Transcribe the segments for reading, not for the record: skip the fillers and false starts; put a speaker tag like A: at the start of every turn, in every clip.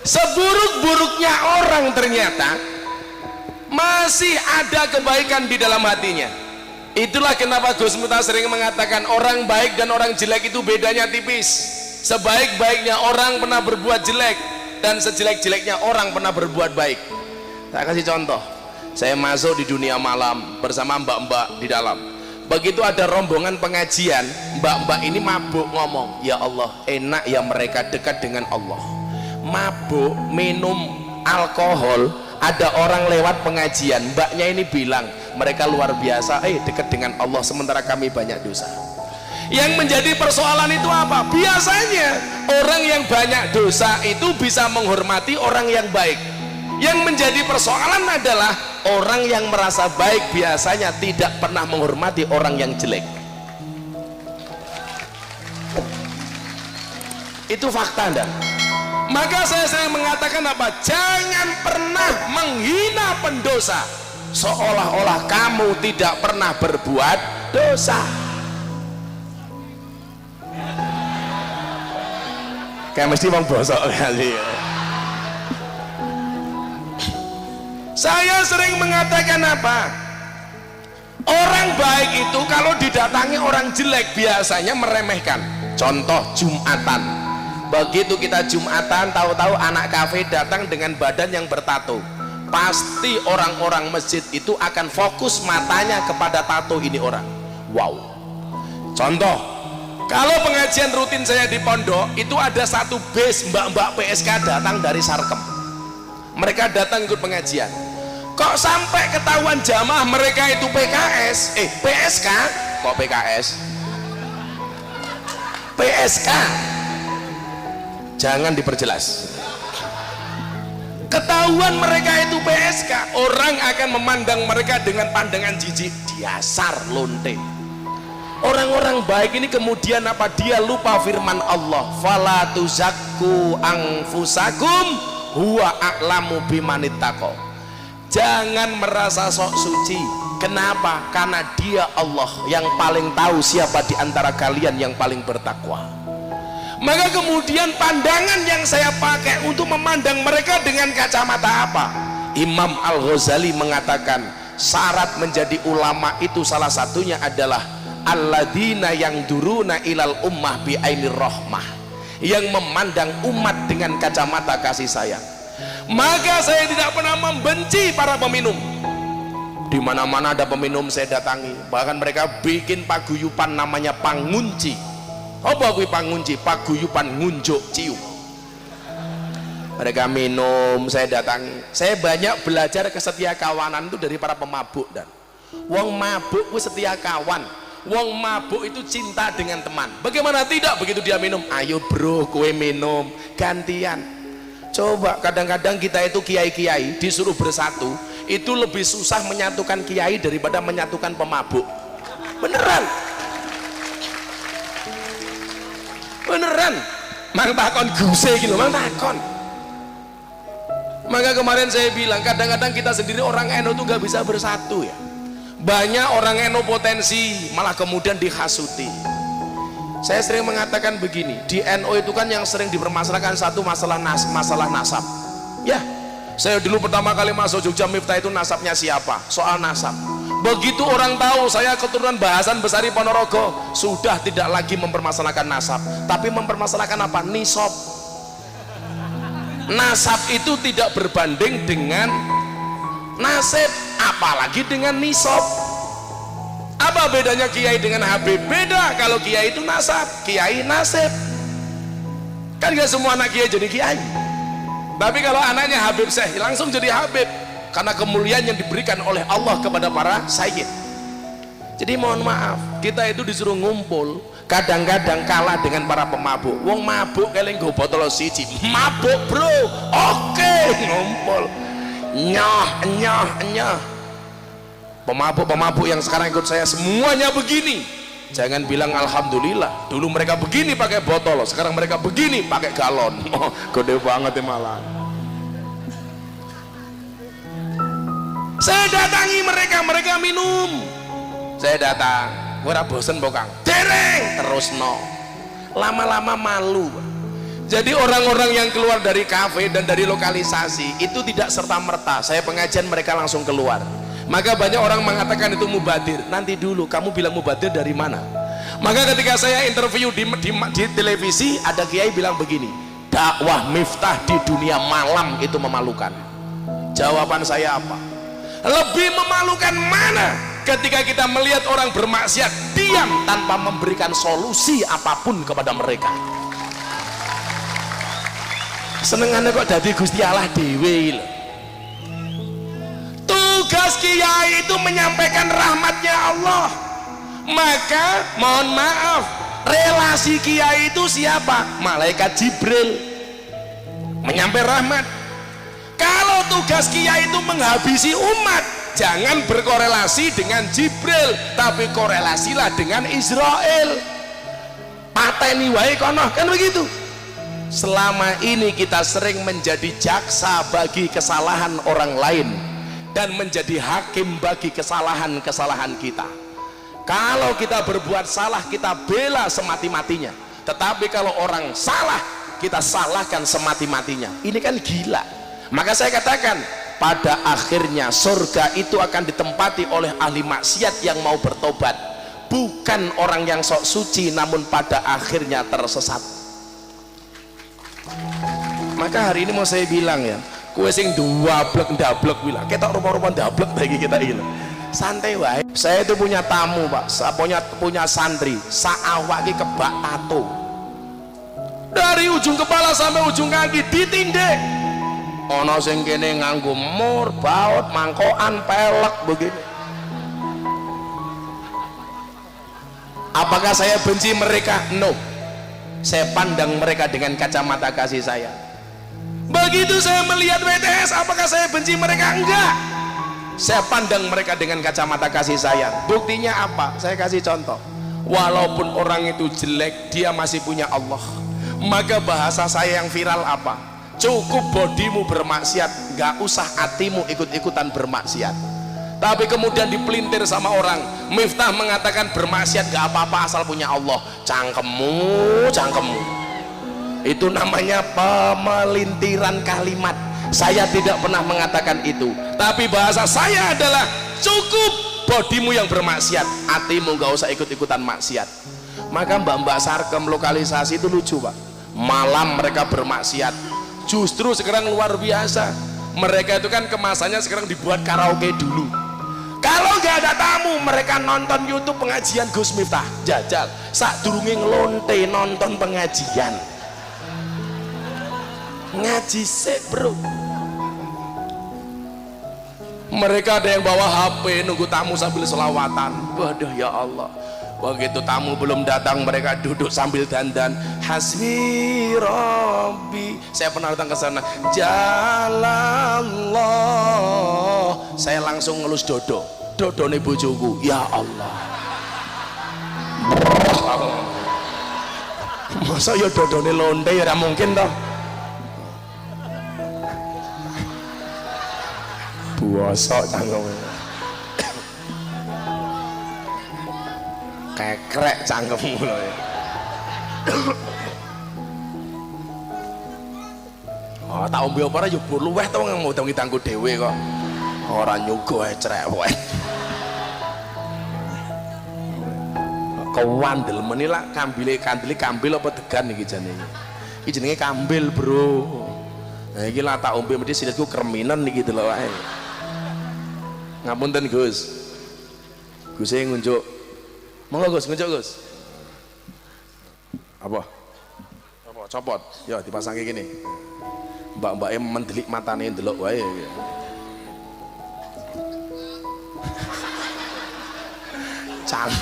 A: Seburuk-buruknya orang ternyata masih ada kebaikan di dalam hatinya. Itulah kenapa Gus Miftah sering mengatakan orang baik dan orang jelek itu bedanya tipis. Sebaik-baiknya orang pernah berbuat jelek dan sejelek-jeleknya orang pernah berbuat baik. Saya kasih contoh, saya masuk di dunia malam bersama mbak-mbak di dalam. Begitu ada rombongan pengajian, mbak-mbak ini mabuk ngomong, ya Allah enak ya mereka dekat dengan Allah. Mabuk minum alkohol, ada orang lewat pengajian, mbaknya ini bilang mereka luar biasa, dekat dengan Allah sementara kami banyak dosa. Yang menjadi persoalan itu apa? Biasanya orang yang banyak dosa itu bisa menghormati orang yang baik. Yang menjadi persoalan adalah orang yang merasa baik biasanya tidak pernah menghormati orang yang jelek. Itu fakta Anda. Maka saya sering mengatakan apa? Jangan pernah menghina pendosa seolah-olah kamu tidak pernah berbuat dosa. Kayak mesti bang bosok kali ya. Saya sering mengatakan apa? Orang baik itu kalau didatangi orang jelek biasanya meremehkan. Contoh Jumatan. Begitu kita Jumatan, tahu-tahu anak kafe datang dengan badan yang bertato. Pasti orang-orang masjid itu akan fokus matanya kepada tato ini orang. Wow. Contoh, kalau pengajian rutin saya di pondok itu ada satu base mbak-mbak PSK datang dari Sarkem. Mereka datang ikut pengajian. Kok sampai ketahuan jamaah mereka itu PKS, PSK, kok PKS? PSK. Jangan diperjelas. Ketahuan mereka itu PSK, orang akan memandang mereka dengan pandangan jijik, dasar lonte. Orang-orang baik ini kemudian apa? Dia lupa firman Allah, fala tuzakku anfusakum huwa a'lamu bimanittaqo. Jangan merasa sok suci. Kenapa? Karena dia Allah yang paling tahu siapa di antara kalian yang paling bertakwa. Maka kemudian pandangan yang saya pakai untuk memandang mereka dengan kacamata apa? Imam Al-Ghazali mengatakan syarat menjadi ulama itu salah satunya adalah alladzina yang duruna ilal ummah bi ainir rahmah, yang memandang umat dengan kacamata kasih sayang. Maka saya tidak pernah membenci para peminum. Di mana-mana ada peminum saya datangi. Bahkan mereka bikin paguyupan namanya pangunci. Apa kuwi pangunci? Paguyupan ngunjuk cium. Mereka minum, saya datangi. Saya banyak belajar kesetia kawanan itu dari para pemabuk dan wong mabuk ku setia kawan. Wong mabuk itu cinta dengan teman. Bagaimana tidak begitu dia minum? Ayo bro, kue minum gantian. Coba kadang-kadang kita itu kiai-kiai disuruh bersatu itu lebih susah menyatukan kiai daripada menyatukan pemabuk. Beneran. Beneran. Mang takon guse gitu, mang takon. Maka kemarin saya bilang kadang-kadang kita sendiri orang NU tuh gak bisa bersatu ya. Banyak orang NU potensi malah kemudian dihasuti. Saya sering mengatakan begini, di NU itu kan yang sering dipermasalahkan satu masalah nasab. Ya, saya dulu pertama kali masuk Jogja Miftah itu nasabnya siapa? Soal nasab. Begitu orang tahu saya keturunan Bahasan Besari Ponorogo, sudah tidak lagi mempermasalahkan nasab, tapi mempermasalahkan apa? Nisab. Nasab itu tidak berbanding dengan nasib, apalagi dengan nisab. Apa bedanya kiai dengan Habib? Beda. Kalau kiai itu nasab, kiai nasib. Kan gak semua anak kiai jadi kiai. Tapi kalau anaknya Habib Syekh langsung jadi Habib karena kemuliaan yang diberikan oleh Allah kepada para sayyid. Jadi mohon maaf, kita itu disuruh ngumpul, kadang-kadang kalah dengan para pemabuk. Wong mabuk keling go botol siji, mabuk bro, oke, ngumpul, nyah. Pemabuk-pemabuk yang sekarang ikut saya semuanya begini. Jangan bilang alhamdulillah, dulu mereka begini pakai botol, sekarang mereka begini pakai galon. Oh, gede banget ya malah. Saya datangi mereka minum. Saya datang, gue bosen bokang, dereng terus no. Lama-lama malu. Jadi orang-orang yang keluar dari kafe dan dari lokalisasi itu tidak serta-merta saya pengajian mereka langsung keluar. Maka banyak orang mengatakan itu mubadir. Nanti dulu, kamu bilang mubadir dari mana? Maka ketika saya interview di televisi, ada kiai bilang begini, dakwah Miftah di dunia malam itu memalukan. Jawaban saya apa? Lebih memalukan mana ketika kita melihat orang bermaksiat diam tanpa memberikan solusi apapun kepada mereka. Senengannya kok jadi Gusti Allah dewe lho. Tugas kiai itu menyampaikan rahmatnya Allah. Maka mohon maaf, relasi kiai itu siapa? Malaikat Jibril menyampaikan rahmat. Kalau tugas kiai itu menghabisi umat, jangan berkorelasi dengan Jibril, tapi korelasilah dengan Israel. Pateni wae kono, kan begitu. Selama ini kita sering menjadi jaksa bagi kesalahan orang lain dan menjadi hakim bagi kesalahan-kesalahan kita. Kalau kita berbuat salah, kita bela semati-matinya. Tetapi kalau orang salah, kita salahkan semati-matinya. Ini kan gila. Maka saya katakan, pada akhirnya surga itu akan ditempati oleh ahli maksiat yang mau bertobat, bukan orang yang sok suci namun pada akhirnya tersesat. Maka hari ini mau saya bilang ya, kue sing ndablek bilang ketok rupa-rupa ndablek bagi kita ini santai wae. Saya itu punya tamu Pak, saya punya santri saawak ki kebak tato dari ujung kepala sampai ujung kaki ditindek. Ono sing kene nganggo mur, baut, mangkokan, pelek begini. Apakah saya benci mereka? No. Saya pandang mereka dengan kacamata kasih sayang. Begitu saya melihat WTS, apakah saya benci mereka? Enggak. Saya pandang mereka dengan kacamata kasih sayang. Buktinya apa? Saya kasih contoh. Walaupun orang itu jelek, dia masih punya Allah. Maka bahasa saya yang viral apa? Cukup bodimu bermaksiat, gak usah hatimu ikut-ikutan bermaksiat. Tapi kemudian dipelintir sama orang, Miftah mengatakan bermaksiat gak apa-apa asal punya Allah. Cangkemmu. Itu namanya pemelintiran kalimat. Saya tidak pernah mengatakan itu, tapi bahasa saya adalah cukup bodimu yang bermaksiat, hatimu gak usah ikut-ikutan maksiat. Maka mbak-mbak sarkem lokalisasi itu lucu Pak, malam mereka bermaksiat. Justru sekarang luar biasa, mereka itu kan kemasannya sekarang dibuat karaoke dulu. Kalau nggak ada tamu, mereka nonton YouTube pengajian Gus Miftah, jajal sak durunge ngelonte nonton pengajian. Ngaji sik bro. Mereka ada yang bawa HP nunggu tamu sambil selawatan. Waduh ya Allah, begitu tamu belum datang mereka duduk sambil dandan hasbi rabbi. Saya pernah datang ke sana, jalallah, saya langsung ngelus dodone bojoku. Ya Allah, masa ya dodone lonte ya mungkin toh. Buasok cangkemnya kekrek cangkemmu loh ya. Oh tak ombe apa ora yo luweh to wong mau ditanggo dhewe kok. Ora nyuguh cerewet. Kewandel menila kambile kambil apa degan iki jane iki. Iki jenenge kambil, Bro. Nah iki lah tak ombe mesti sidatku kreminan iki delok wae. Ngapunten Gus. Gus e ngunjuk. Monggo Gus, ngunjuk Gus. Apa? Copot. Ya dipasang kayak gini. Mbak-mbaknya mendelik matane ndelok wae. Cang.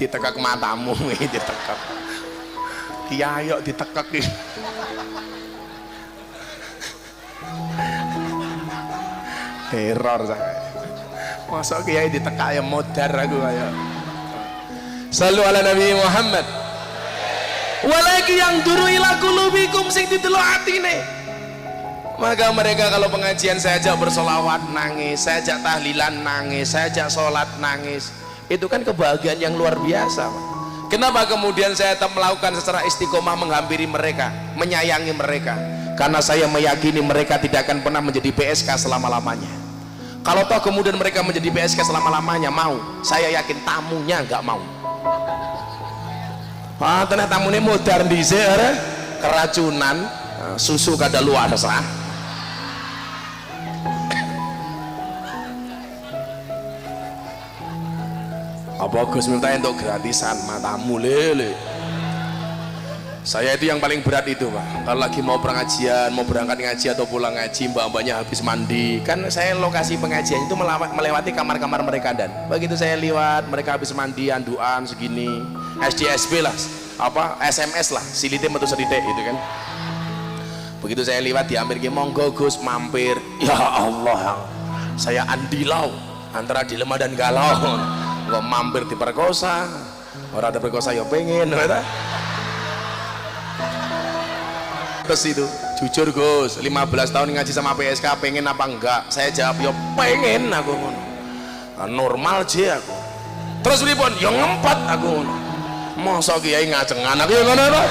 A: Ditekak matamu iki ditekak. Kiai kok ditekak iki. Teror saya. Masa kiai ditekak ya modar aku kaya. Sallu ala Nabi Muhammad. Walaki yang duru ila qulubikum sing didelok atine. Maka mereka kalau pengajian saya ajak bersolawat nangis, saya ajak tahlilan nangis, saya ajak sholat nangis. Itu kan kebahagiaan yang luar biasa, Pak. Kenapa kemudian saya tetap melakukan secara istiqomah menghampiri mereka, menyayangi mereka? Karena saya meyakini mereka tidak akan pernah menjadi PSK selama-lamanya. Kalau toh kemudian mereka menjadi PSK selama-lamanya, mau, saya yakin tamunya nggak mau. Ah, ternyata tamunya modern di sini, keracunan, susu kada luar sah. Apa Gus minta untuk gratisan matamu lele. Saya itu yang paling berat itu, Pak. Kalau lagi mau pengajian, mau berangkat ngaji atau pulang ngaji, mbak-mbaknya habis mandi, kan saya lokasi pengajian itu melewati kamar-kamar mereka, dan begitu saya lewat mereka habis mandi, anduan segini, SDSB lah, apa SMS lah, silite metu sedite itu kan. Begitu saya lewat diambil ke monggo Gus mampir. Ya Allah, saya andilau antara dilema dan galau. Nggak mampir diperkosa, orang ada perkosa ya pengen, terus itu jujur Gus 15 tahun ngaji sama PSK pengen apa enggak? Saya jawab ya pengen aku, normal aja aku. Terus pripun ya ngempet aku, mosok kiai ngacengan aku ya ngono.